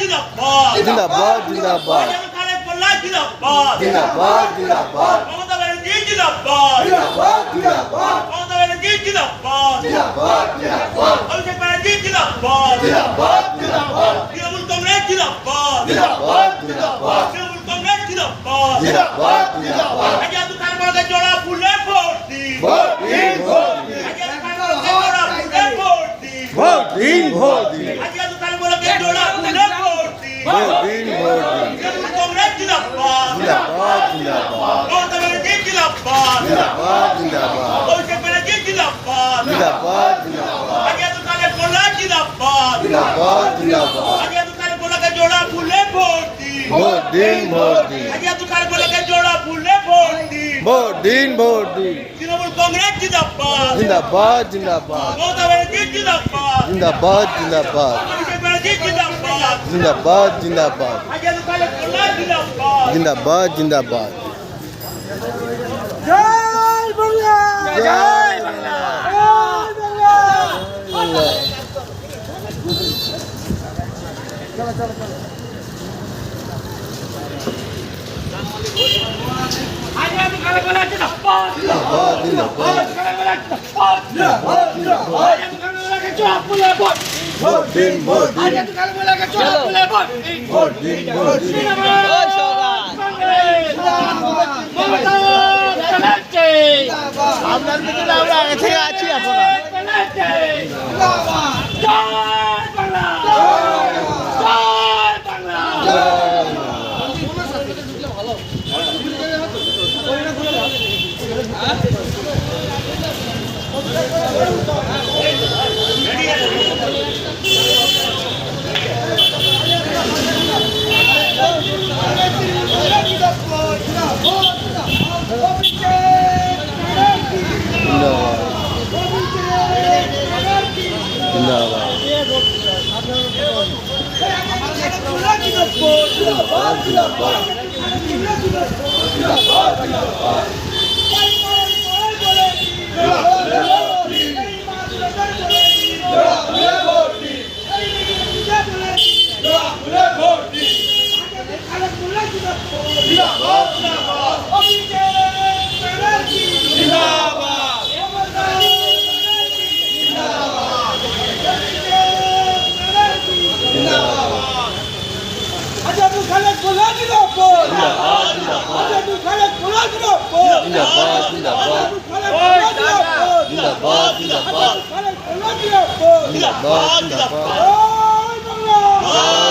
জিন্দাবাদ জিন্দাবাদ জিন্দাবাদ জিন্দাবাদ জিন্দাবাদ মমতা ব্যানার্জি জিন্দাবাদ জিন্দাবাদ জিন্দাবাদ মমতা ব্যানার্জি জিন্দাবাদ জিন্দাবাদ জিন্দাবাদ অভিষেক ব্যানার্জি জিন্দাবাদ জিন্দাবাদ জিন্দাবাদ তৃণমূল কংগ্রেস জিন্দাবাদ জিন্দাবাদ জিন্দাবাদ তৃণমূল কংগ্রেস জিন্দাবাদ জিন্দাবাদ জিন্দাবাদ আজাদ খানকে জোড়া ফুলে ভোট দিন ভোট দিন ভোট দিন আজাদ খানকে জোড়া ফুলে ভোট দিন ভোট দিন ভোট দিন আজাদ খানকে জোড়া ফুলে ভোট দিন ভোট দিন ভোট দিন তৃণমূল কংগ্রেস জিন্দাবাদ জিন্দাবাদ জিন্দাবাদ মমতা ব্যানার্জি জিন্দাবাদ জিন্দাবাদ জিন্দাবাদ অভিষেক ব্যানার্জি জিন্দাবাদ জিন্দাবাদ জিন্দাবাদ আজাদ খানকে জিন্দাবাদ জিন্দাবাদ জিন্দাবাদ আজাদ খানকে জোড়া ফুলে ভোট দিন ভোট দিন ভোট দিন আজাদ খানকে জোড়া ফুলে ভোট দিন ভোট দিন ভোট দিন তৃণমূল কংগ্রেস জিন্দাবাদ জিন্দাবাদ জিন্দাবাদ মমতা ব্যানার্জি জিন্দাবাদ জিন্দাবাদ জিন্দাবাদ অভিষেক ব্যানার্জি জিন্দাবাদ জিন্দাবাদ জিন্দাবাদ আজাদ খানকে জিন্দাবাদ জিন্দাবাদ জিন্দাবাদ জয় বাংলা জয় বাংলা আজাদ খানকে জিন্দাবাদ জিন্দাবাদ জিন্দাবাদ ভোট দিন ভোট দিন ভোট দিন ভোট দিন আপনার পিছনে আমরা আগে থেকে আছি আপনারা জিন্দাবাদ জিন্দাবাদ জিন্দাবাদ জিন্দাবাদ জিন্দাবাদ জিন্দাবাদ জিন্দাবাদ জিন্দাবাদ